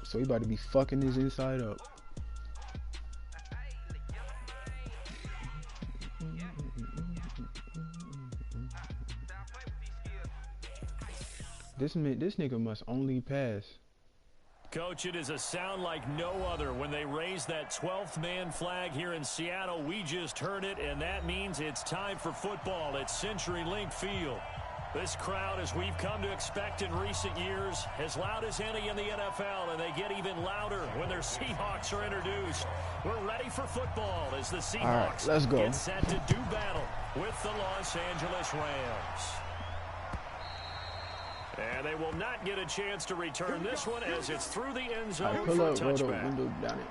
So he about to be fucking his inside up. This nigga must only pass. Coach, it is a sound like no other when they raise that 12th man flag here in Seattle. We just heard it, and that means it's time for football at CenturyLink Field. This crowd, as we've come to expect in recent years, as loud as any in the NFL, and they get even louder when their Seahawks are introduced. We're ready for football as the Seahawks get set to do battle with the Los Angeles Rams. And they will not get a chance to return this one as it's through the end zone for a touchback. Window down it.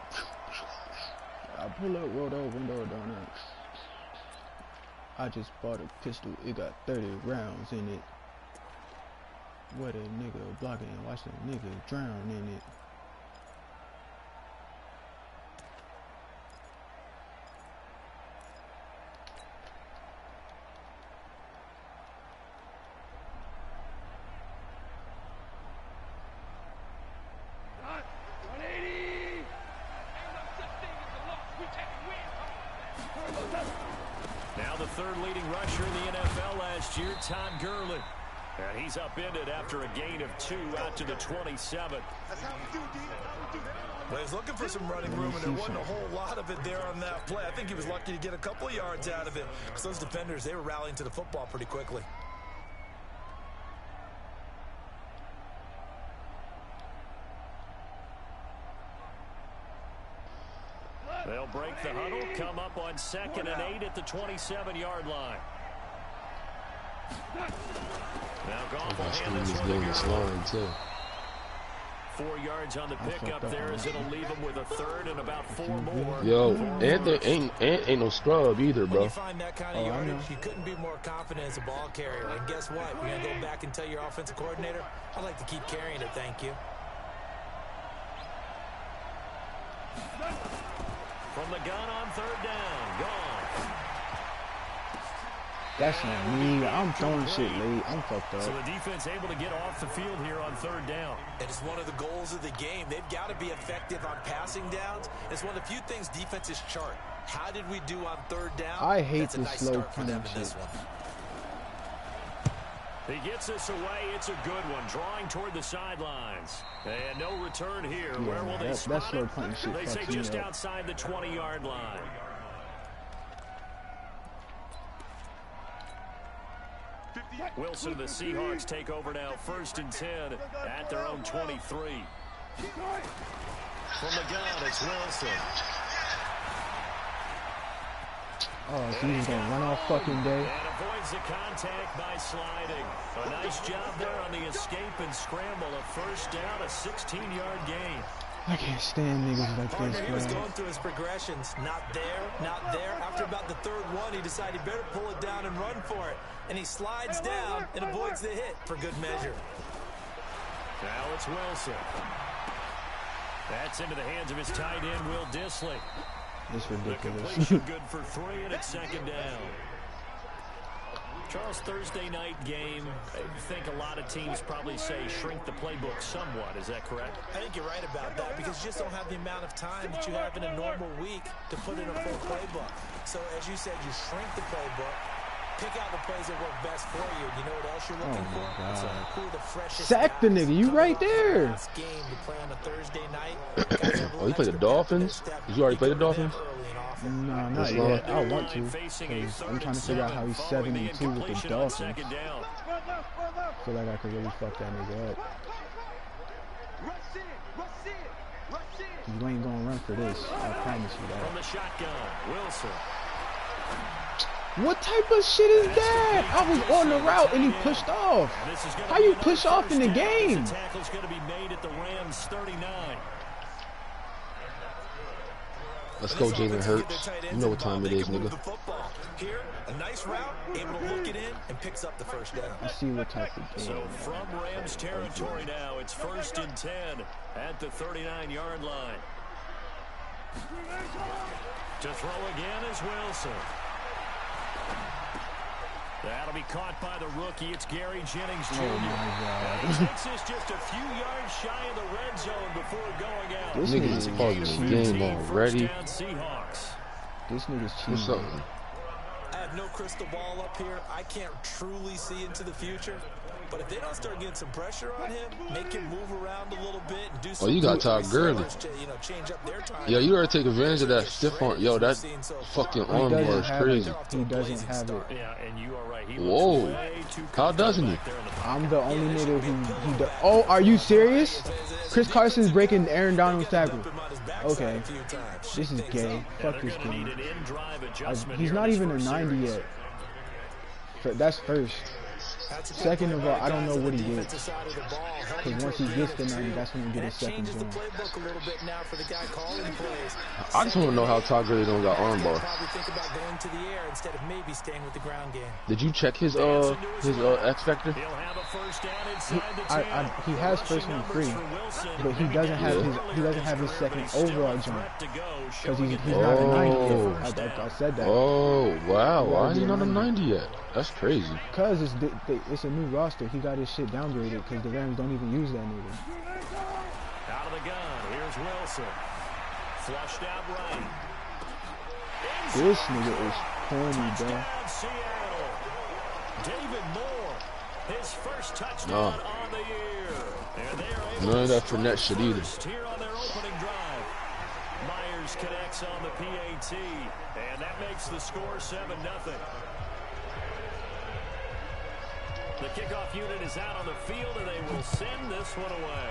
I pull up, roll the window down it. I just bought a pistol. It got 30 rounds in it. What a nigga blocking. Watch that nigga drown in it. Todd Gurley. And he's upended after a gain of 2 out to the 27. Well, he's looking for some running room, and there wasn't a whole lot of it there on that play. I think he was lucky to get a couple of yards out of it because those defenders, they were rallying to the football pretty quickly. They'll break the huddle, come up on 2nd and 8 at the 27-yard line. Now Goff will hand this one to Gurley. 4 yards on the pickup there as it'll leave him with a third and about 4 more. Yo, Ant ain't no scrub either, bro. When you find that kind of yardage, you couldn't be more confident as a ball carrier. And guess what? You're going to go back and tell your offensive coordinator, I'd like to keep carrying it, thank you. From the gun on 3rd down, Goff. That's not me. I'm throwing shit late. I'm fucked up. So the defense able to get off the field here on 3rd down. And it's one of the goals of the game. They've got to be effective on passing downs. It's one of the few things defenses chart. How did we do on 3rd down? I hate That's a this nice slow start for them in shit. this one. He gets this away. It's a good one. Drawing toward the sidelines. And no return here. Yeah, Where will they spot it? Shit They say just up. outside the 20-yard line. Wilson and the Seahawks take over now. 1st and 10 at their own 23. From the gun, it's Wilson. Oh, so he's gonna run all fucking day. And avoids the contact by sliding. A nice job there on the escape and scramble. A 1st down, a 16-yard gain. I can't stand niggas like Parker, this, he was man. going through his progressions. Not there, not there. After about the 3rd one, he decided he better pull it down and run for it. And he slides down and avoids the hit for good measure. Now it's Wilson. That's into the hands of his tight end, Will Dissly. It's The ridiculous. completion good for 3, and it's 2nd down. Charles, Thursday night game, I think a lot of teams probably say shrink the playbook somewhat. Is that correct? I think you're right about that because you just don't have the amount of time that you have in a normal week to put in a full playbook. So as you said, you shrink the playbook, pick out the plays that work best for you. You know what else you're looking for? So who are the freshest Sack the nigga, you right there. Last game to play on a Thursday night. Oh, you played the Dolphins? Did you already play the Dolphins? No, not yet. I want to. Cause I'm trying to figure out how he's 7-2 with the Dolphins. I feel like I could really fuck that nigga up. You ain't gonna run for this. I promise you From the that. shotgun, Wilson. What type of shit is that? I was on the route and he pushed off. How you push off in the game? The tackle's going to be made at the Rams 39. Let's go, Jalen Hurts. You know what time it is, nigga. Here, a nice route, able to look it in, and picks up the 1st down. I see what type of game. So from Rams territory now, it's 1st and 10 at the 39-yard line. To throw again is Wilson. That'll be caught by the rookie. It's Gary Jennings Jr. Oh, my God. And he takes this just a few yards shy of the red zone before going out. This Niggas is pausing the game already. This nigga's cheating. What's up? I have no crystal ball up here. I can't truly see into the future. But if they don't start getting some pressure on him, make him move around a little bit and do some you got Todd Gurley. Change up their time. Yo, you gotta take advantage of that stiff arm. Yo, that fucking arm bar is crazy. He doesn't have it. Yeah, and you are right. He Whoa. How doesn't he? I'm the only nigga who does. Oh, are you serious? Chris Carson's breaking Aaron Donald's tackle. Okay. This is gay. Fuck this kid. He's not even a 90 yet. That's first. Second of all, I don't know what he gets. Because once he gets to 90, that's when he get his second zone. I just want to know how Todd Gurley don't got arm bar. Did you check his X Factor? He has first and free, but he doesn't have his second overall jump because he's not a 90 yet. I said that. Oh wow, why is he not a 90 yet? That's crazy. Because it's a new roster. He got his shit downgraded because the Rams don't even use that nigga. Out of the gun, here's Wilson. Flushed out right. This nigga is corny, bro. Seattle. David Moore, his first touchdown on the year. None of that Fournette shit either. Here on their opening drive. Myers connects on the PAT, and that makes the score 7-0. The kickoff unit is out on the field, and they will send this one away.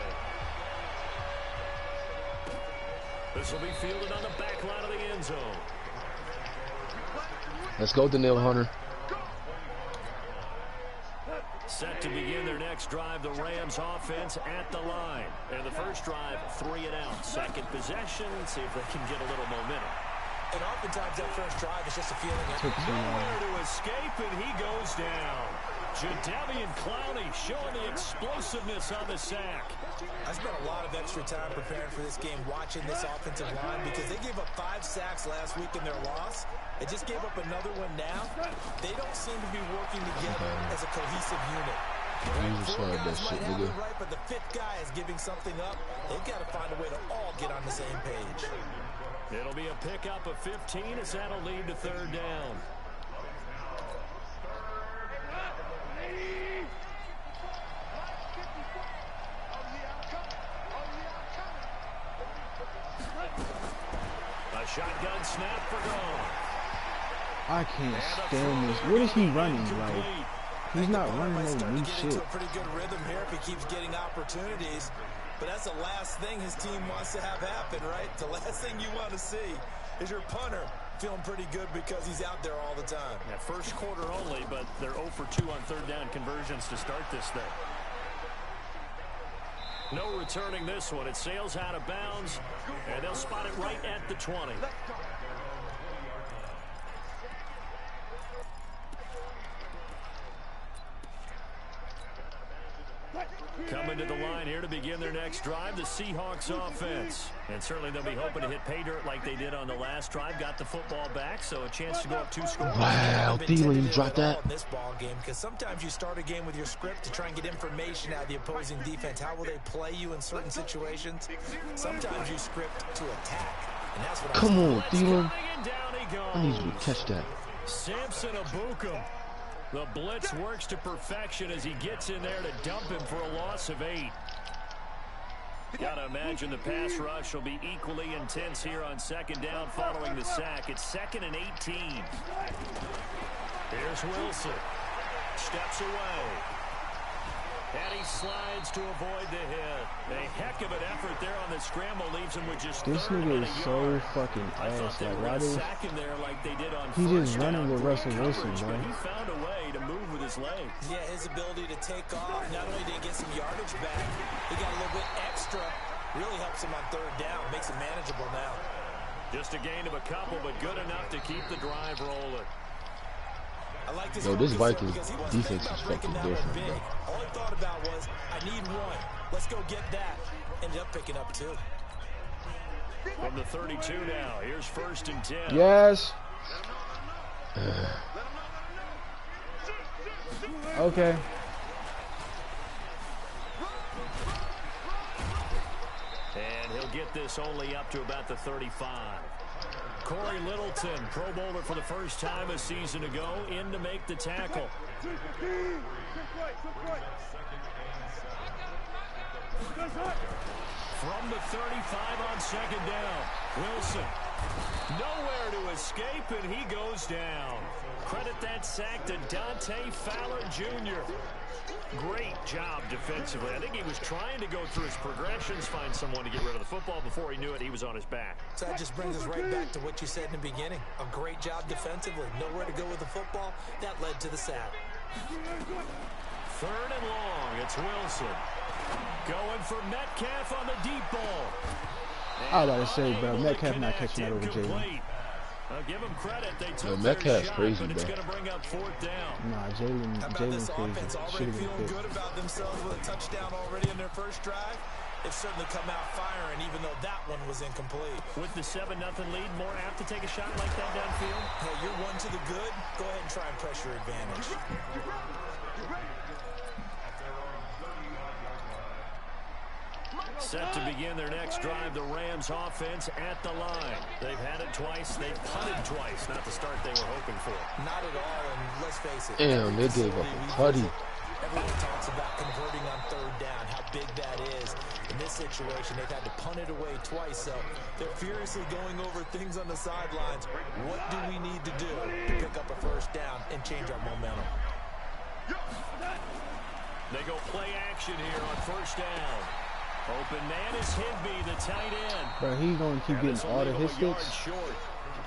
This will be fielded on the back line of the end zone. Let's go, Danielle Hunter. Set to begin their next drive, the Rams offense at the line. And the first drive, 3 and out. Second possession, see if they can get a little momentum. And oftentimes that first drive is just a feeling of nowhere to escape, and he goes down. Jadeveon Clowney showing the explosiveness on the sack. I spent a lot of extra time preparing for this game, watching this offensive line, because they gave up 5 sacks last week in their loss. They just gave up another one now. They don't seem to be working together as a cohesive unit. Four guys might have it right, but the 5th guy is giving something up. They've got to find a way to all get on the same page. It'll be a pickup of 15 as that'll lead to 3rd down. A shotgun snap for goal. I can't stand this. What is he running like? He's not running no new shit. A pretty good rhythm here if he keeps getting opportunities. But that's the last thing his team wants to have happen, right? The last thing you want to see is your punter feeling pretty good because he's out there all the time. Yeah, first quarter only, but they're 0 for 2 on 3rd down conversions to start this thing. No returning this one. It sails out of bounds, and they'll spot it right at the 20. Coming to the line here to begin their next drive, the Seahawks offense. And certainly they'll be hoping to hit pay dirt like they did on the last drive. Got the football back, so a chance to go up 2 scores. Wow, Thielen dropped that. In this ball game, because sometimes you start a game with your script to try and get information out of the opposing defense. How will they play you in certain situations? Sometimes you script to attack, and that's what. Come on, Thielen. I need you to catch that. Samson Abukum. The blitz works to perfection as he gets in there to dump him for a loss of 8. Gotta imagine the pass rush will be equally intense here on 2nd down following the sack. It's 2nd and 18. Here's Wilson. Steps away. And he slides to avoid the hit. A heck of an effort there on the scramble leaves him with just this nigga is so fucking ass. Like, why did he's just running with Russell Wilson, bro? He found a way to move with his legs. Yeah, his ability to take off. Not only did he get some yardage back, he got a little bit extra. Really helps him on 3rd down. Makes it manageable now. Just a gain of a couple, but good enough to keep the drive rolling. I like this. Yo, this Vikings defense is fucking different, bro. All he thought about was, I need 1. Let's go get that. Ended up picking up 2. From the 32 now, here's 1st and 10. Yes. Okay. And he'll get this only up to about the 35. Corey Littleton, Pro Bowler for the first time a season ago, in to make the tackle. From the 35 on second down, Wilson. Nowhere to escape, and he goes down. Credit that sack to Dante Fowler Jr. Great job defensively. I think he was trying to go through his progressions, find someone to get rid of the football. Before he knew it, he was on his back. So that just brings us right back to what you said in the beginning. A great job defensively. Nowhere to go with the football. That led to the sack. 3rd and long. It's Wilson. Going for Metcalf on the deep ball. I was about to say, bro, Metcalf not catching that over Jalen. Give him credit. They took Metcalf's shot, crazy, but it's bro. going to bring up 4th down. Nah, Jalen crazy. Already feeling good about themselves with a touchdown already in their first drive. They've certainly come out firing, even though that one was incomplete. With the 7-0 lead, more apt to take a shot like that downfield? Hey, you're one to the good. Go ahead and try and press your advantage. Set to begin their next drive, the Rams offense at the line. They've had it twice. They've punted twice. Not the start they were hoping for. Not at all, and let's face it. Damn, they gave up a putty. Everyone talks about converting on 3rd down, how big that is. In this situation, they've had to punt it away twice, so they're furiously going over things on the sidelines. What do we need to do to pick up a 1st down and change our momentum? They go play action here on 1st down. Open man is Higbee, the tight end. Bro, he's going to keep getting all the his hits.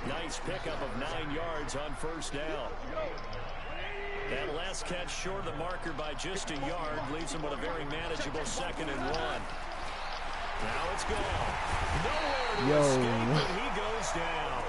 Nice pickup of 9 yards on 1st down. That last catch short of the marker by just a yard leaves him with a very manageable 2nd and 1. Now it's gone. Nowhere to escape, and he goes down.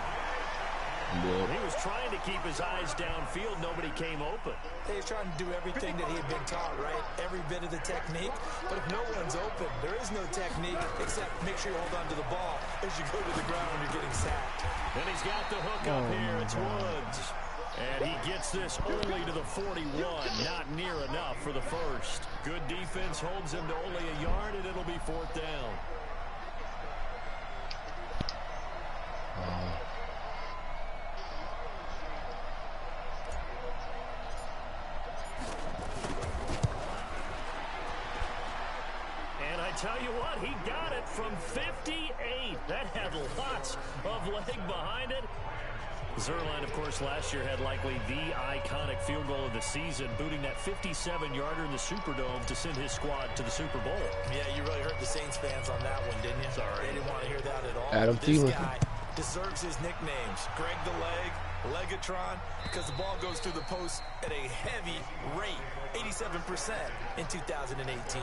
Yeah. He was trying to keep his eyes downfield. Nobody came open. He's trying to do everything that he had been taught, right? Every bit of the technique. But if no one's open, there is no technique except make sure you hold on to the ball as you go to the ground when you're getting sacked. And he's got the hook up here. It's Woods. And he gets this only to the 41. Not near enough for the first. Good defense holds him to only a yard, and it'll be 4th down. Tell you what, he got it from 58. That had lots of leg behind it. Zuerlein, of course, last year had likely the iconic field goal of the season, booting that 57-yarder in the Superdome to send his squad to the Super Bowl. Yeah, you really hurt the Saints fans on that one, didn't you? Sorry. They didn't want to hear that at all. Adam Thielen. This guy deserves his nicknames. Greg the Leg, Legatron, because the ball goes through the post at a heavy rate, 87% in 2018.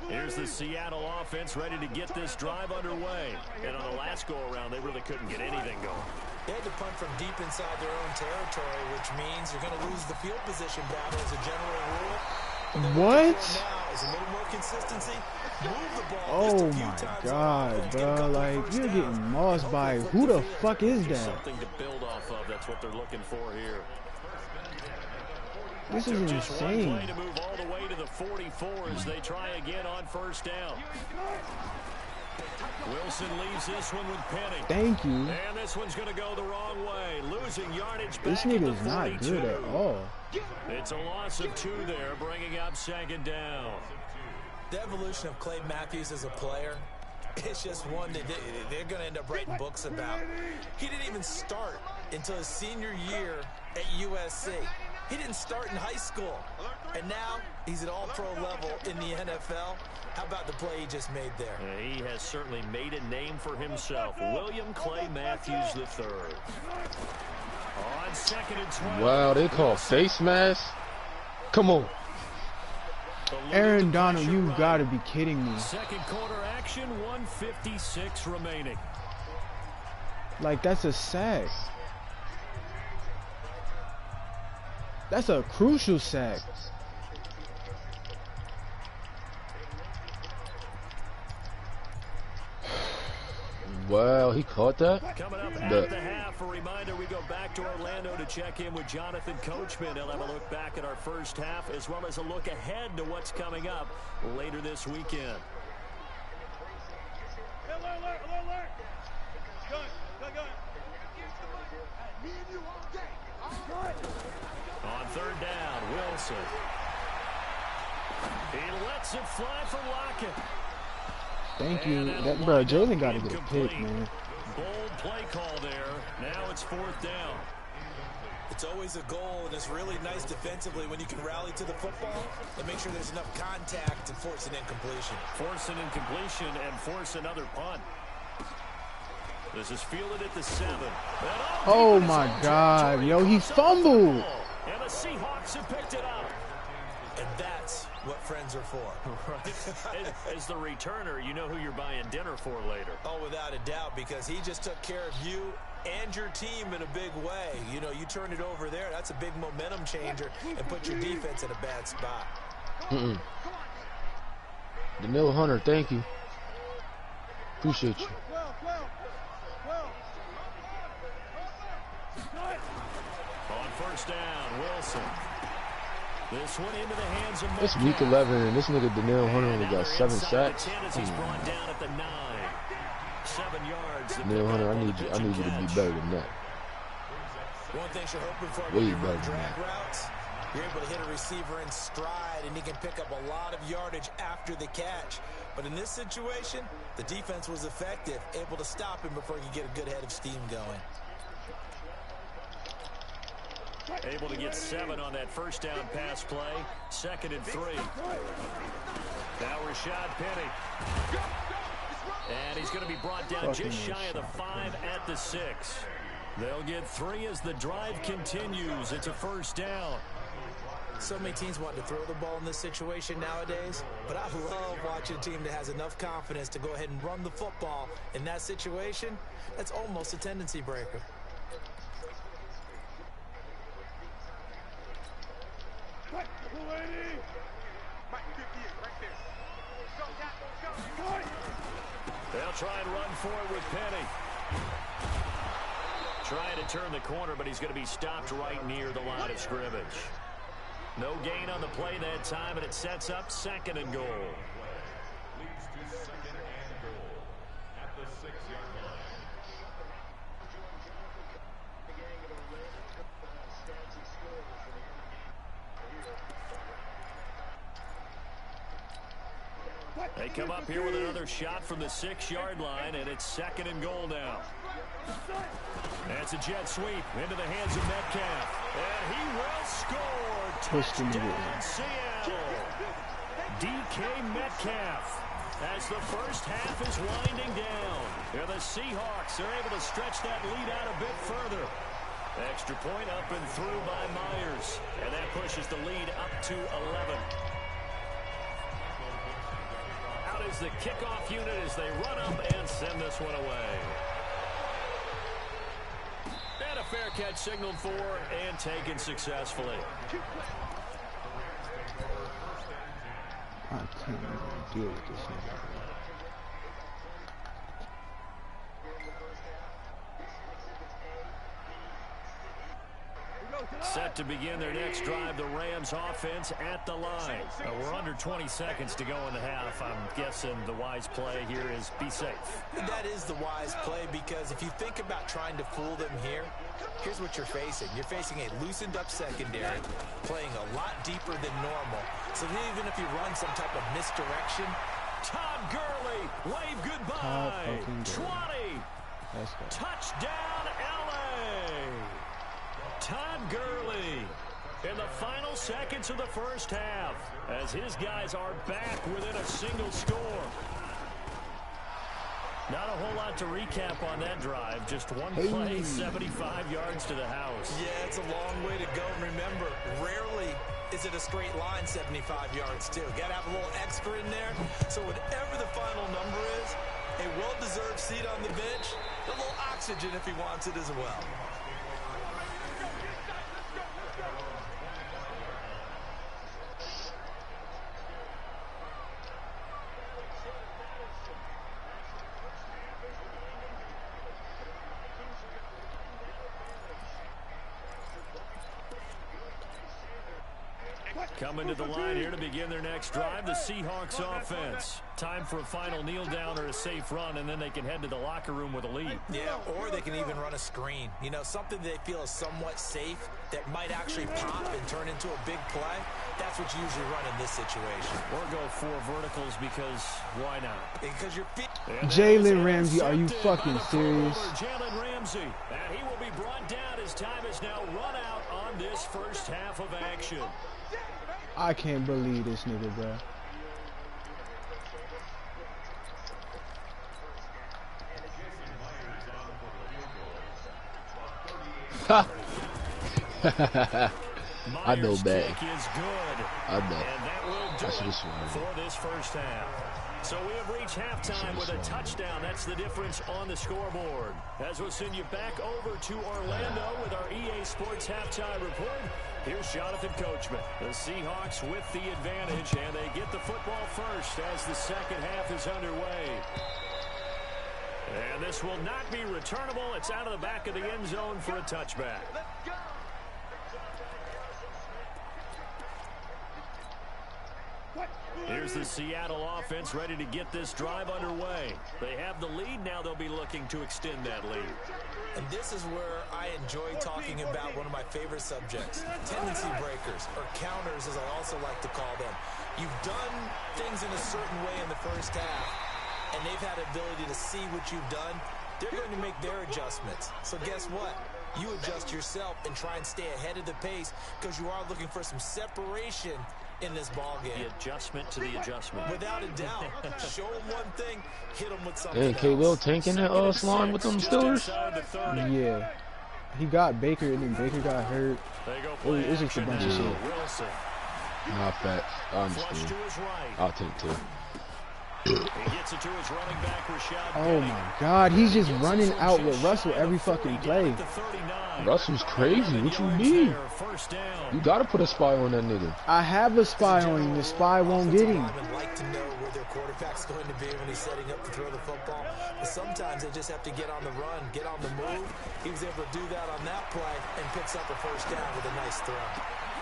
Here's the Seattle offense ready to get this drive underway. And on the last go-around, they really couldn't get anything going. They had to punt from deep inside their own territory, which means you're going to lose the field position battle as a general rule. What? Now is a little more consistency. Move the ball Oh my God, bro! Like, you're getting mossed by who the fuck is that? Something to build off of. That's what they're looking for here. This is Just one insane. play to move all the way to the 44 as they try again on 1st down. Wilson leaves this one with Penny. Thank you. And this one's going to go the wrong way. Losing yardage back This nigga's not good at all. It's a loss of 2 there, bringing up 2nd down. The evolution of Clay Matthews as a player, it's just one that they're going to end up writing books about. He didn't even start until his senior year at USC. He didn't start in high school, and now he's at all-pro level in the NFL. How about the play he just made there? He has certainly made a name for himself. William Clay Matthews III. On 2nd and 12. Wow, they call face mask? Come on. Aaron Donald, you gotta be kidding me. Second quarter action, 1:56 remaining. Like, that's a sack. That's a crucial sack. Wow, he caught that? Coming up at the half, a reminder, we go back to Orlando to check in with Jonathan Coachman. He'll have a look back at our first half as well as a look ahead to what's coming up later this weekend. On third down, Wilson. He lets it fly for Lockett. Thank you. That, bro, Jalen got to get a pick, man. Bold play call there. Now it's fourth down. It's always a goal, and it's really nice defensively when you can rally to the football and make sure there's enough contact to force an incompletion. Force an incompletion and force another punt. This is fielded at the 7. Oh my God, yo, he fumbled. And the Seahawks have picked it up. And that's what friends are for. Right. As the returner, you know who you're buying dinner for later. Oh, without a doubt, because he just took care of you and your team in a big way. You know, you turn it over there, that's a big momentum changer and put your defense in a bad spot. Danielle Hunter, thank you. Appreciate you. On first down, Wilson. This one into the hands of It's week 11, and this nigga Danielle Hunter only got 7 sacks. He's brought down at the 9. 7 yards. Danielle Hunter, I need you to be better than that. One thing you're hoping for Way when you better run than drag that. routes, you're able to hit a receiver in stride, and he can pick up a lot of yardage after the catch. But in this situation, the defense was effective, able to stop him before he could get a good head of steam going. Able to get 7 on that first down pass play. 2nd and 3. Now Rashad Penny. And he's going to be brought down just shy of the 5 at the 6. They'll get 3 as the drive continues. It's a first down. So many teams want to throw the ball in this situation nowadays, but I love watching a team that has enough confidence to go ahead and run the football in that situation. That's almost a tendency breaker. They'll try and run for it with Penny. Trying to turn the corner, but he's going to be stopped right near the line of scrimmage. No gain on the play that time, and it sets up 2nd and goal. Leads to 2nd and goal at the 6-yard line. They come up here with another shot from the 6-yard line, and it's 2nd and goal now. That's a jet sweep into the hands of Metcalf. And he will score. Touchdown, Seattle. DK Metcalf. As the first half is winding down. And the Seahawks are able to stretch that lead out a bit further. Extra point up and through by Myers. And that pushes the lead up to 11. Out is the kickoff unit as they run up and send this one away. And a fair catch signaled for and taken successfully. I can't even deal with this nigga. Set to begin their next drive, the Rams offense at the line. We're under 20 seconds to go in the half. I'm guessing the wise play here is be safe. That is the wise play, because if you think about trying to fool them here, here's what you're facing. You're facing a loosened up secondary, playing a lot deeper than normal. So even if you run some type of misdirection, Todd Gurley, wave goodbye. 20. Touchdown, LA. Todd Gurley in the final seconds of the first half as his guys are back within a single score. Not a whole lot to recap on that drive. Just one play, 75 yards to the house. Yeah, it's a long way to go. Remember, rarely is it a straight line 75 yards, too. Got to have a little extra in there. So whatever the final number is, a well-deserved seat on the bench, a little oxygen if he wants it as well. Coming to the line here to begin their next drive, the Seahawks offense. Time for a final kneel down or a safe run, and then they can head to the locker room with a lead. Yeah, or they can even run a screen. You know, something they feel is somewhat safe that might actually pop and turn into a big play. That's what you usually run in this situation. Or go 4 verticals because why not? Because your feet. Jalen Ramsey, are you fucking serious? Jalen Ramsey, and he will be brought down as time is now run out on this first half of action. I can't believe this nigga, bro. I know that. I know. And that will do it for this first half. So we have reached halftime with a touchdown. That's the difference on the scoreboard. As we'll send you back over to Orlando with our EA Sports halftime report. Here's Jonathan Coachman. The Seahawks with the advantage, and they get the football first as the second half is underway. And this will not be returnable. It's out of the back of the end zone for a touchback. Here's the Seattle offense ready to get this drive underway. They have the lead. Now they'll be looking to extend that lead. And this is where I enjoy talking about one of my favorite subjects, tendency breakers, or counters as I also like to call them. You've done things in a certain way in the first half, and they've had the ability to see what you've done. They're going to make their adjustments. So guess what? You adjust yourself and try and stay ahead of the pace because you are looking for some separation in this ball game. The adjustment to the adjustment. Without a doubt. Show them one thing, hit them with something And K-Will tanking that slime with them Steelers? Yeah. He got Baker, and then Baker got hurt. It's just a bunch of shit. Nah, facts. I understand. I'll take 2. He gets it to his running back, Rashad. Oh my God, he's just running out with Russell every fucking play. Russell's crazy. What you mean? You gotta put a spy on that nigga. I have a spy on him. The spy won't get him. Like to know where their quarterback's going to be when he's setting up to throw the football. But sometimes they just have to get on the run, get on the move. He was able to do that on that play and picks up a first down with a nice throw.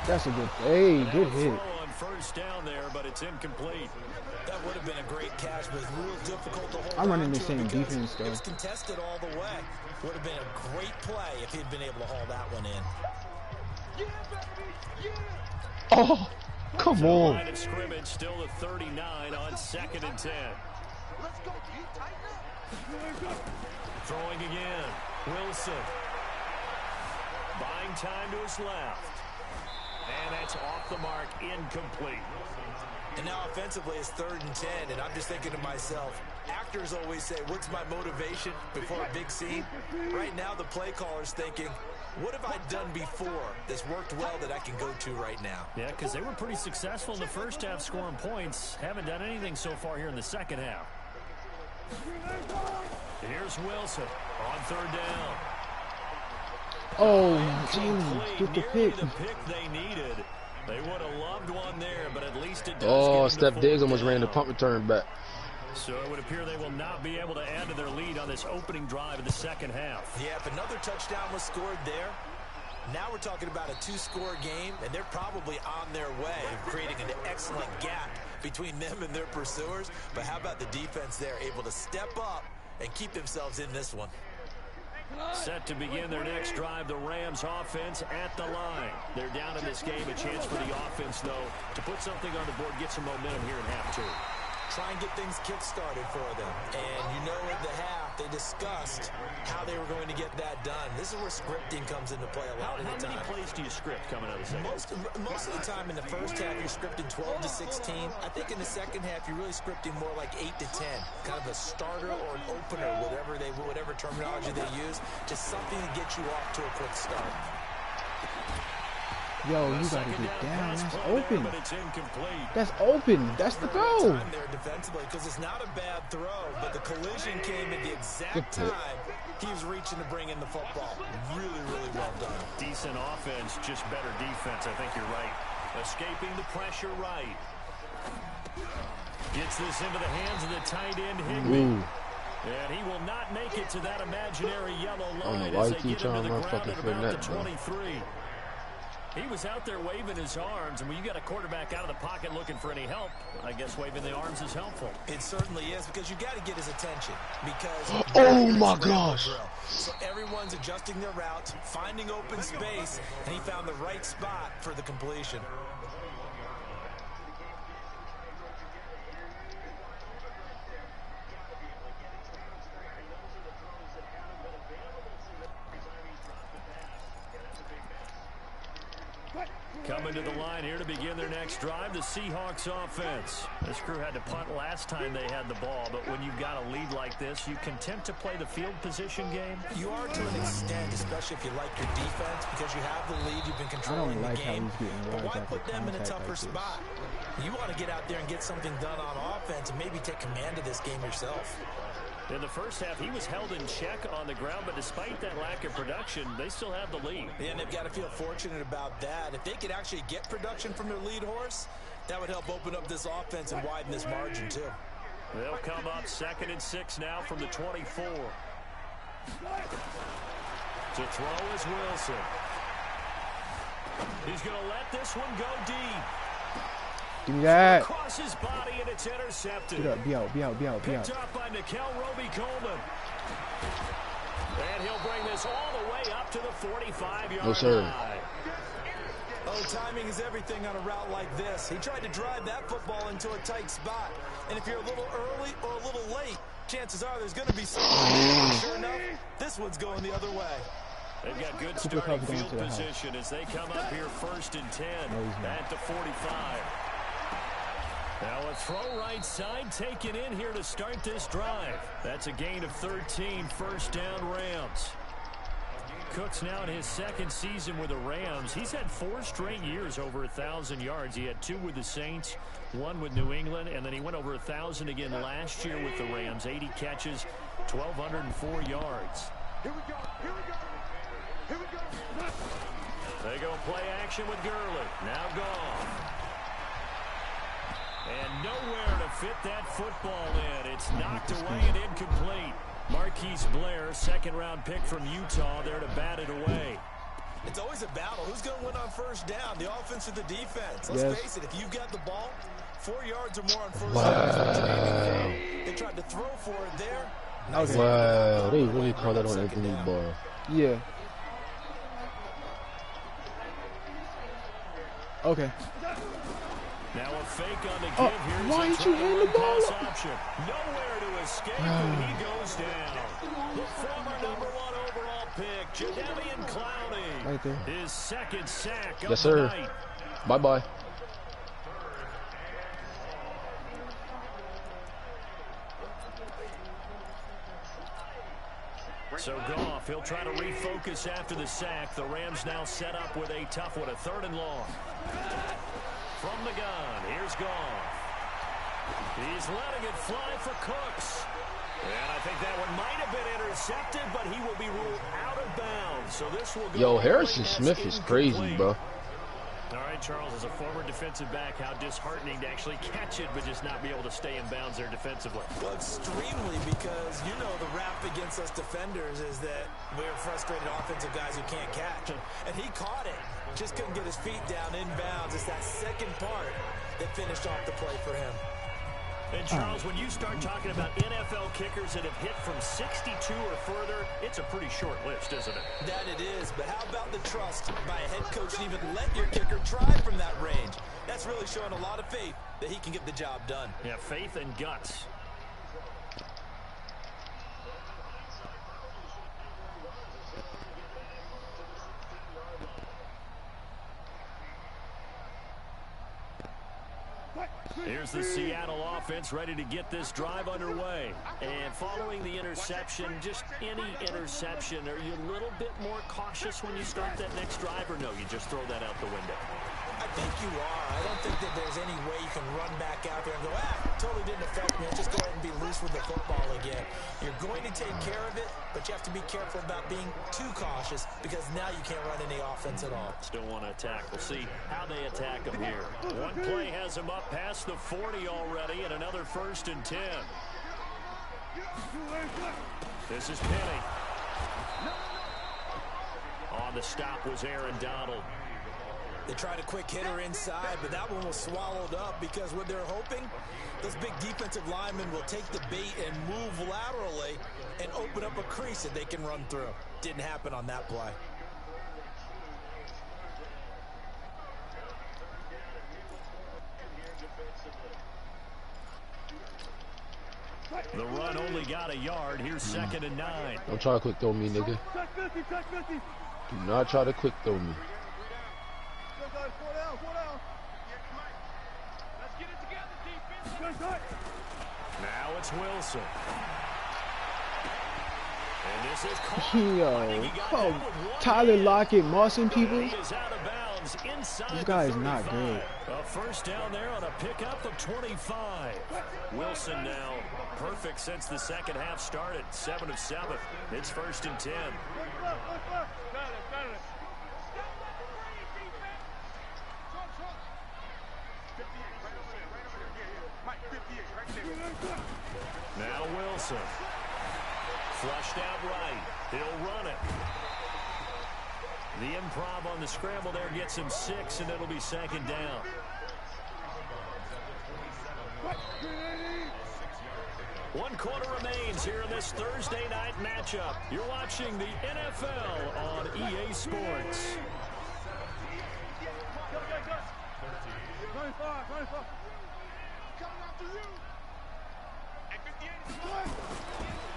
That's a good. Hey, good hit. On first down there, but it's incomplete. That would have been a great catch, but it's real difficult to hold. I'm running the same defense though. It was contested all the way. Would have been a great play if he'd been able to haul that one in. Oh, come on. Line of scrimmage still at 39 on 2nd and 10. Throwing again. Wilson. Buying time to his left. And that's off the mark, incomplete. And now offensively it's 3rd and 10, and I'm just thinking to myself, actors always say, what's my motivation before a big scene? Right now the play caller's thinking, what have I done before that's worked well that I can go to right now? Yeah, because they were pretty successful in the first half scoring points. Haven't done anything so far here in the second half. Here's Wilson on 3rd down. Oh, Jalen, get the pick. The pick they needed. They would have loved one there, but at least it does. Oh, Steph Diggs almost ran the punt return back. So it would appear they will not be able to add to their lead on this opening drive in the second half. Yeah, if another touchdown was scored there, now we're talking about a 2-score game, and they're probably on their way of creating an excellent gap between them and their pursuers. But how about the defense there, able to step up and keep themselves in this one? Set to begin their next drive, the Rams offense at the line. They're down in this game. A chance for the offense, though, to put something on the board, get some momentum here in half 2. Try and get things kick-started for them. And you know in the half, they discussed how they were going to get that done. This is where scripting comes into play a lot of the time. How many plays do you script coming out of the second? Most of the time in the first half, you're scripting 12 to 16. I think in the second half, you're really scripting more like 8 to 10. Kind of a starter or an opener, whatever terminology they use. Just something to get you off to a quick start. Yo, you gotta get down. That's open. That's open. That's the goal. Time there defensively because it's not a bad throw, but the collision came at the exact time he was reaching to bring in the football. Really, really well done. Decent offense, just better defense. I think you're right. Escaping the pressure right. Gets this into the hands of the tight end, Higbee. And he will not make it to that imaginary yellow line as they get into the ground at about the 23. He was out there waving his arms, and when you got a quarterback out of the pocket looking for any help, I guess waving the arms is helpful. It certainly is, because you got to get his attention. Because oh my gosh! So everyone's adjusting their routes, finding open space, and he found the right spot for the completion. Coming to the line here to begin their next drive, the Seahawks offense. This crew had to punt last time they had the ball, but when you've got a lead like this, you content to play the field position game? You are to an extent, especially if you like your defense, because you have the lead, you've been controlling the game. But why put them in a tougher spot? You want to get out there and get something done on offense and maybe take command of this game yourself. In the first half, he was held in check on the ground, but despite that lack of production, they still have the lead. Yeah, and they've got to feel fortunate about that. If they could actually get production from their lead horse, that would help open up this offense and widen this margin, too. They'll come up 2nd and 6 now from the 24. To throw is Wilson. He's going to let this one go deep. Give me that. Across his body, and it's intercepted. Get up, be out, be out, be out, be out. Picked up by Nikel Roby-Coleman. And he'll bring this all the way up to the 45-yard No, sir. line. Oh, timing is everything on a route like this. He tried to drive that football into a tight spot. And if you're a little early or a little late, chances are there's going to be something. Sure enough, this one's going the other way. They've got good starting field position as they come up here 1st and 10 at the 45. Now a throw right side taken in here to start this drive. That's a gain of 13, 1st down Rams. Cook's now in his 2nd season with the Rams. He's had 4 straight years over 1,000 yards. He had 2 with the Saints, 1 with New England, and then he went over 1,000 again last year with the Rams. 80 catches, 1,204 yards. Here we go. Here we go. Here we go. They go play action with Gurley. Now Goff. And nowhere to fit that football in. It's knocked away and incomplete. Marquise Blair, 2nd-round pick from Utah, there to bat it away. It's always a battle. Who's going to win on 1st down, the offense or the defense? Let's face it, if you've got the ball, 4 yards or more on 1st down. They tried to throw for it there. Nice. Wow, they really called that on Anthony Barr. Yeah. Okay. Now a fake on the give here. Why didn't you hand the ball option. Nowhere to escape, and he goes down. The former #1 overall pick, Jadeveon Clowney. Right there. His 2nd sack Yes, of sir. the night. Bye-bye. So Goff, he'll try to refocus after the sack. The Rams now set up with a tough one, a 3rd and long. From the gun, here's Goff. He's letting it fly for Cooks. And I think that one might have been intercepted, but he will be ruled out of bounds. So this will go. Yo, Harrison Smith is crazy, bro. All right, Charles, as a former defensive back, how disheartening to actually catch it, but just not be able to stay in bounds there defensively. Well, extremely, because you know the rap against us defenders is that we're frustrated offensive guys who can't catch. And he caught it. Just couldn't get his feet down in bounds. It's that second part that finished off the play for him. And, Charles, when you start talking about NFL kickers that have hit from 62 or further, it's a pretty short list, isn't it? That it is, but how about the trust by a head coach to even let your kicker try from that range? That's really showing a lot of faith that he can get the job done. Yeah, faith and guts. Here's the Seattle offense ready to get this drive underway. And following the interception, just any interception, are you a little bit more cautious when you start that next drive, or no, you just throw that out the window? I think you are. I don't think that there's any way you can run back out there and go, totally didn't affect me. Just go ahead and be loose with the football again. You're going to take care of it, but you have to be careful about being too cautious because now you can't run any offense at all. Still want to attack. We'll see how they attack them here. One play has them up past the 40 already, and another 1st and 10. This is Penny. On the stop was Aaron Donald. They tried a quick hitter inside, but that one was swallowed up because what they're hoping, those big defensive linemen will take the bait and move laterally and open up a crease that they can run through. Didn't happen on that play. The run only got a yard. Here's 2nd and 9. Don't try to quick throw me, nigga. Do not try to quick throw me. Now it's Wilson. And this is Yo, Tyler Lockett, Mawson people. This guy is not good. A first down there on a pickup of 25. Wilson now perfect since the second half started. 7 of 7. It's 1st and 10. Now Wilson. Flushed out right. He'll run it. The improv on the scramble there gets him 6, and it'll be 2nd down. One quarter remains here in this Thursday night matchup. You're watching the NFL on EA Sports.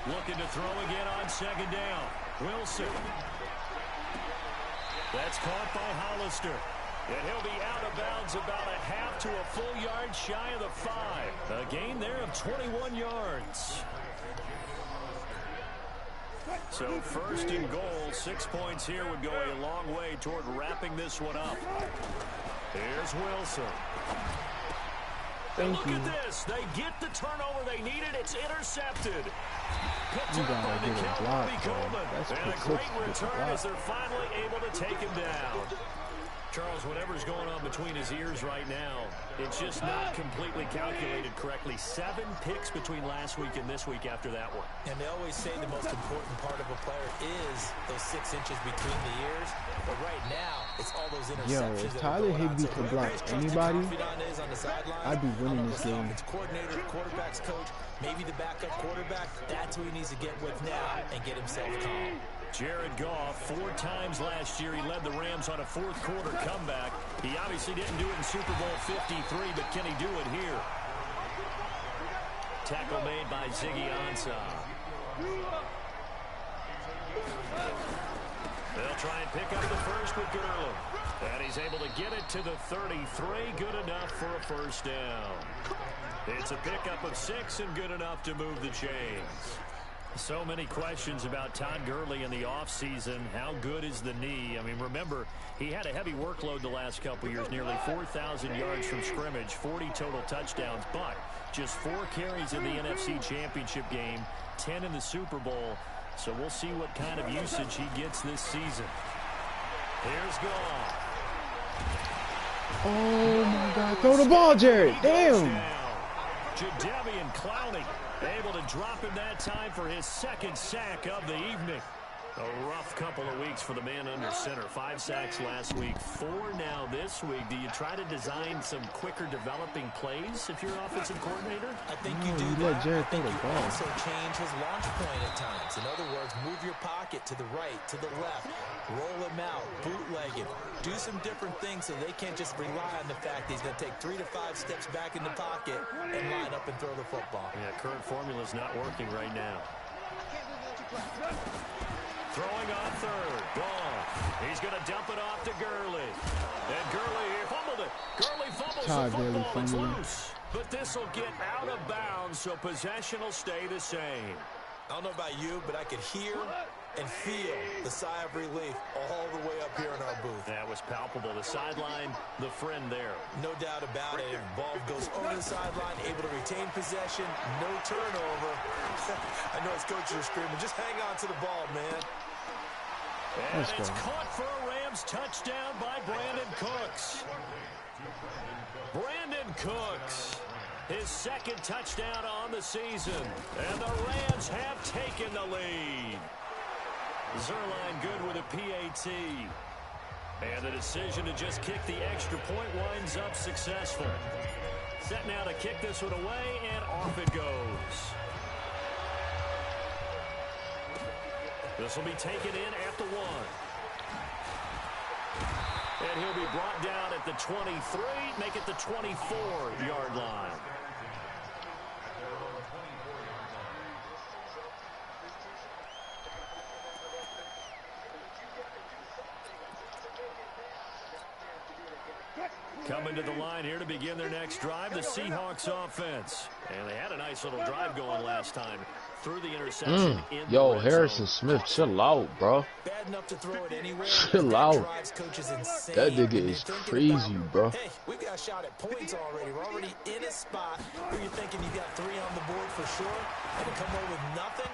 Looking to throw again on 2nd down. Wilson. That's caught by Hollister. And he'll be out of bounds about a half to a full yard shy of the 5. A gain there of 21 yards. So 1st and goal, 6 points here would go a long way toward wrapping this one up. Here's Wilson. Thank you. Look at this. They get the turnover they needed. It's intercepted. You gotta get a block, bro. That's and a great return as they're finally able to take him down. Charles, whatever's going on between his ears right now, it's just not completely calculated correctly. 7 picks between last week and this week after that one. And they always say the most important part of a player is those 6 inches between the ears. But right now, it's all those interceptions. Yo, if Tyler Higbee could block anybody, I'd be winning this game. It's coordinator, quarterback's coach, maybe the backup quarterback. That's who he needs to get with now and get himself calm. Jared Goff, 4 times last year, he led the Rams on a 4th quarter comeback. He obviously didn't do it in Super Bowl 53, but can he do it here? Tackle made by Ziggy Ansah. They'll try and pick up the first with Gurley. And he's able to get it to the 33. Good enough for a first down. It's a pickup of 6 and good enough to move the chains. So many questions about Todd Gurley in the offseason. How good is the knee? I mean, remember, he had a heavy workload the last couple years, nearly 4,000 yards from scrimmage, 40 total touchdowns, but just 4 carries in the NFC Championship game, 10 in the Super Bowl. So we'll see what kind of usage he gets this season. Here's Goff. Oh, my God. Throw the ball, Jared. Damn. Jadeveon Clowney able to drop him that time for his 2nd sack of the evening. A rough couple of weeks for the man under center. 5 sacks last week, 4 now this week. Do you try to design some quicker developing plays if you're offensive coordinator? I think you do let that. Jared I think throw the you ball. also change his launch point at times. In other words, move your pocket to the right, to the left, roll him out, bootleg him. Do some different things so they can't just rely on the fact that he's going to take 3 to 5 steps back in the pocket and line up and throw the football. Yeah, current formula's not working right now. Throwing on 3rd. Goff. He's going to dump it off to Gurley. And Gurley fumbled it. Gurley fumbles Todd the Gurley football. It's fumbling. loose. But this will get out of bounds, so possession will stay the same. I don't know about you, but I could hear and feel the sigh of relief all the way up here in our booth. That was palpable. The sideline, the friend there. No doubt about it. Ball goes over the sideline, able to retain possession, no turnover. I know his coaches are screaming, just hang on to the ball, man. And Let's it's go. caught for a Rams touchdown by Brandon Cooks. Brandon Cooks, his 2nd touchdown on the season. And the Rams have taken the lead. Zuerlein good with a PAT. And an decision to just kick the extra point winds up successful. Set now to kick this one away, and off it goes. This will be taken in at the 1. And he'll be brought down at the 23, make it the 24-yard line. Coming to the line here to begin their next drive, the Seahawks offense. And they had a nice little drive going last time. Through the interception. Yo, Harrison Smith, chill out, bro. Bad enough to throw it anywhere. Chill out. That nigga is crazy, bro. Hey, we've got a shot at points already. We're already in a spot where you're thinking you got 3 on the board for sure, and to come away with nothing,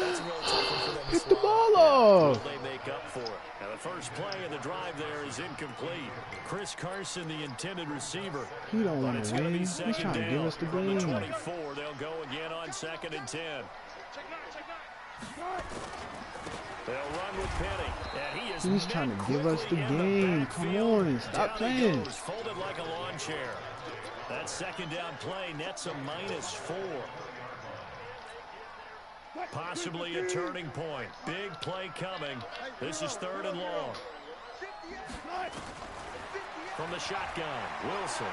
that's a really tough one for them to Get the ball off. They make up for it. Now the first play of the drive there is incomplete. Chris Carson, the intended receiver. He don't want to win. He's trying to give us the game. From the 24, they'll go again on 2nd and 10. They'll run with Penny. And he is He's trying to give us the game. Come on, stop playing. Folded like a lawn chair. That 2nd down play nets a -4. Possibly a turning point. Big play coming. This is 3rd and long. From the shotgun, Wilson.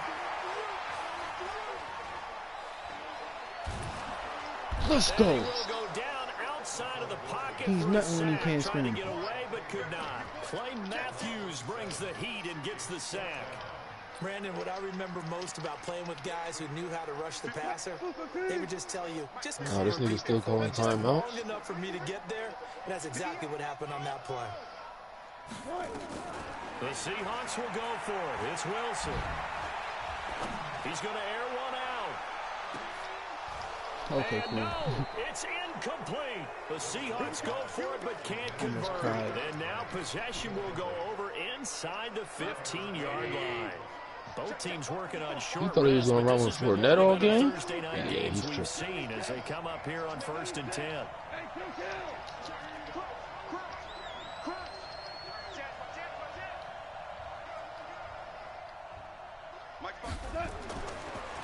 Let's go. Will go down outside of the pocket. He's nothing when he can't Trying to scream. get away, but could not. Clay Matthews brings the heat and gets the sack. Brandon, what I remember most about playing with guys who knew how to rush the passer, they would just tell you, just Oh, this nigga still calling timeout. long enough for me to get there, and that's exactly what happened on that play. The Seahawks will go for it. It's Wilson. He's going to air one out. Okay, And cool. no, it's incomplete. The Seahawks go for it but can't Almost convert. cried. And now possession will go over inside the 15-yard line. Both teams working on short. You thought he was going to run with Fournette all game? Yeah, he's we've tripping. seen as they come up here on 1st and 10.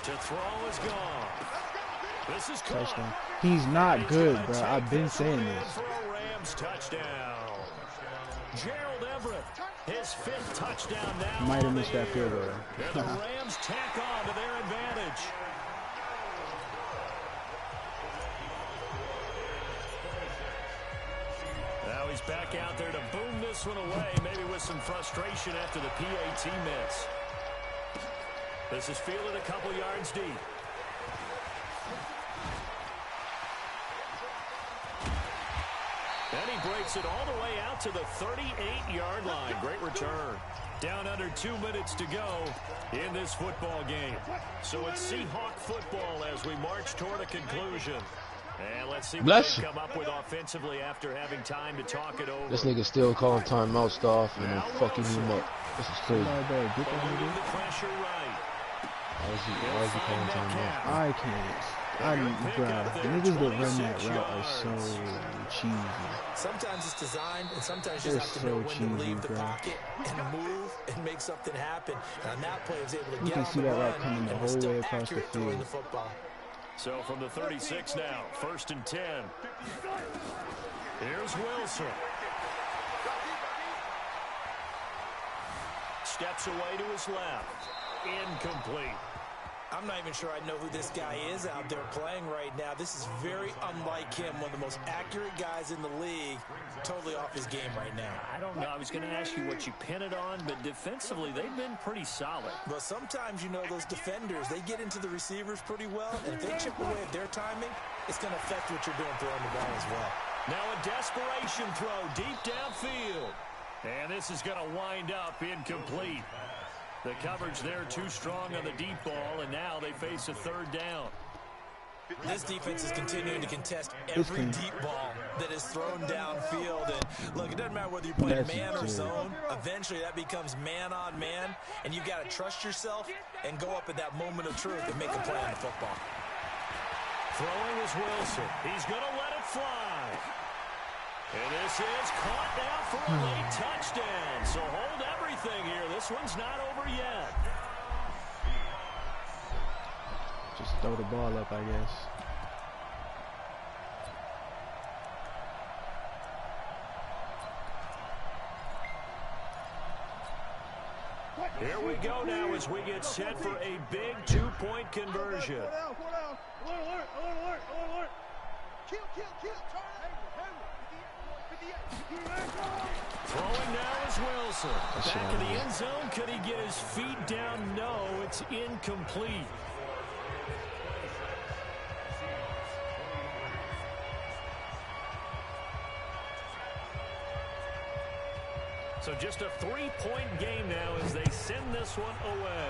To throw is gone. This is caught. Touchdown. He's not good, bro. I've been saying this. For a Rams touchdown. Gerald Everett, his 5th touchdown now. Might have missed that field goal. And the Rams tack on to their advantage. Now he's back out there to boom this one away, maybe with some frustration after the PAT miss. This is fielded a couple yards deep. And he breaks it all the way out to the 38-yard line. Great return. Down under 2 minutes to go in this football game. So it's Seahawk football as we march toward a conclusion. And let's see what they come up with offensively after having time to talk it over. This nigga still calling timeout stuff and then fucking him up. This is crazy. Get that Moving nigga. the pressure right. Why is he calling timeout? I can't. Bro, the niggas that run that route are so cheesy. Sometimes it's designed, and sometimes you They're just have to know so when to cheesy, leave the bro. pocket and move and make something happen. And on that play, he was able to You get can on see the that route run coming the and was whole still way across the accurate throwing field. the football. So from the 36 now, 1st and 10. Here's Wilson. Steps away to his left. Incomplete. I'm not even sure I know who this guy is out there playing right now. This is very unlike him, one of the most accurate guys in the league, totally off his game right now. I don't know. I was going to ask you what you pin it on, but defensively, they've been pretty solid. But sometimes, you know, those defenders, they get into the receivers pretty well, and if they chip away at their timing, it's going to affect what you're doing throwing the ball as well. Now a desperation throw deep downfield. And this is going to wind up incomplete. The coverage there too strong on the deep ball, and now they face a 3rd down. This defense is continuing to contest every deep ball that is thrown downfield. And look, it doesn't matter whether you're playing man or zone. Eventually, that becomes man on man, and you've got to trust yourself and go up at that moment of truth and make a play on the football. Throwing is Wilson. He's going to let it fly. And this is caught now for a late touchdown. So hold everything this one's not over yet. Just throw the ball up, I guess. Here we go now as we get set for a big two-point conversion. Throwing now is Wilson. Back in the end zone. Could he get his feet down? No, it's incomplete. So just a three-point game now as they send this one away.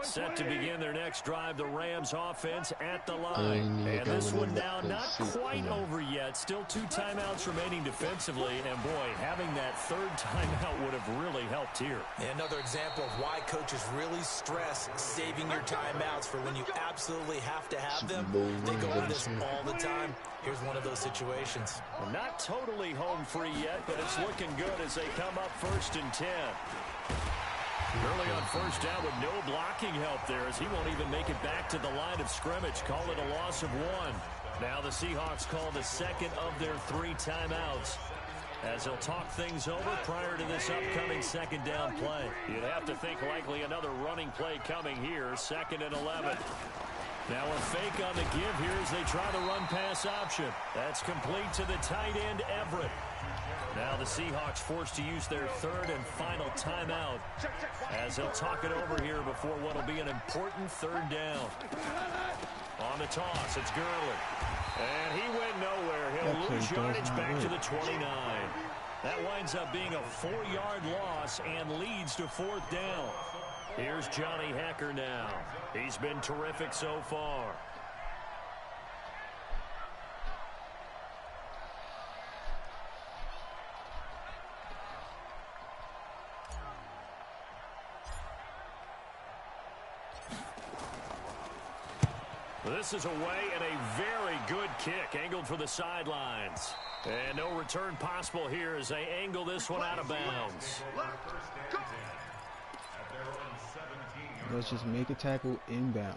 Set to begin their next drive, the Rams offense at the line. And this one now not quite over yet. Still 2 timeouts remaining defensively. And boy, having that third timeout would have really helped here. Another example of why coaches really stress saving your timeouts for when you absolutely have to have them. They go over this all the time. Here's one of those situations. Well, not totally home free yet, but it's looking good as they come up 1st and 10. Early on first down with no blocking help there as he won't even make it back to the line of scrimmage. Call it a loss of 1. Now the Seahawks call the second of their 3 timeouts as they'll talk things over prior to this upcoming second down play. You'd have to think likely another running play coming here, 2nd and 11. Now a fake on the give here as they try the run-pass option. That's complete to the tight end, Everett. Now the Seahawks forced to use their 3rd and final timeout as they'll talk it over here before what will be an important 3rd down. On the toss, it's Gurley. And he went nowhere. He'll lose yardage back to the 29. That winds up being a 4-yard loss and leads to 4th down. Here's Johnny Hekker now. He's been terrific so far. This is away and a very good kick angled for the sidelines. And no return possible here as they angle this one out of bounds. Let's just make a tackle inbounds.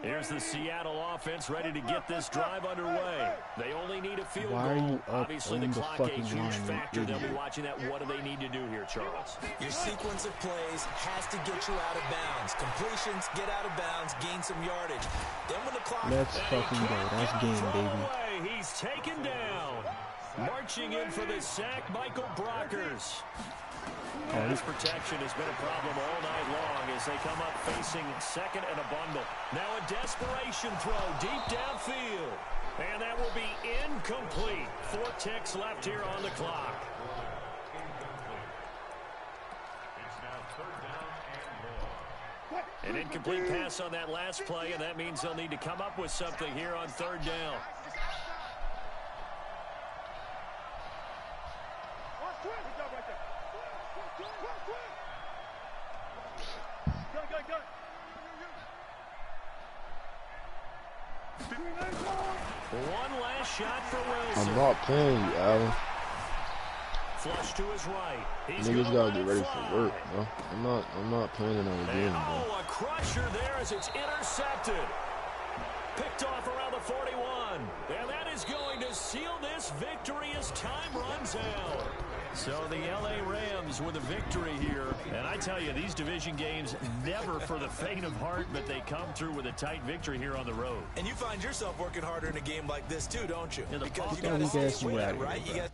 Here's the Seattle offense ready to get this drive underway. They only need a field Why are goal. you up Obviously, the on the clock a fucking huge line, factor. They'll be idiot? watching that. What do they need to do here, Charles? Your sequence of plays has to get you out of bounds. Completions, get out of bounds, gain some yardage. Then when the clock... Let's fucking go. That's game, baby. Away. He's taken down. Marching in for the sack, Michael Brockers. Pass protection has been a problem all night long as they come up facing 2nd and a bundle. Now a desperation throw deep downfield. And that will be incomplete. 4 ticks left here on the clock. An incomplete pass on that last play, and that means they'll need to come up with something here on 3rd down. One last shot for Wilson. I'm not playing you, Allen. Flush to his right. He's Niggas gotta get ready fly. for work, bro. I'm not playing another game, bro. Oh, a crusher there as it's intercepted. Picked off around the 41. And that is going to seal this victory as time runs out. So the L.A. Rams with a victory here. And I tell you, these division games never for the faint of heart, but they come through with a tight victory here on the road. And you find yourself working harder in a game like this too, don't you? Yeah, because you got got to to see win, it, right? You got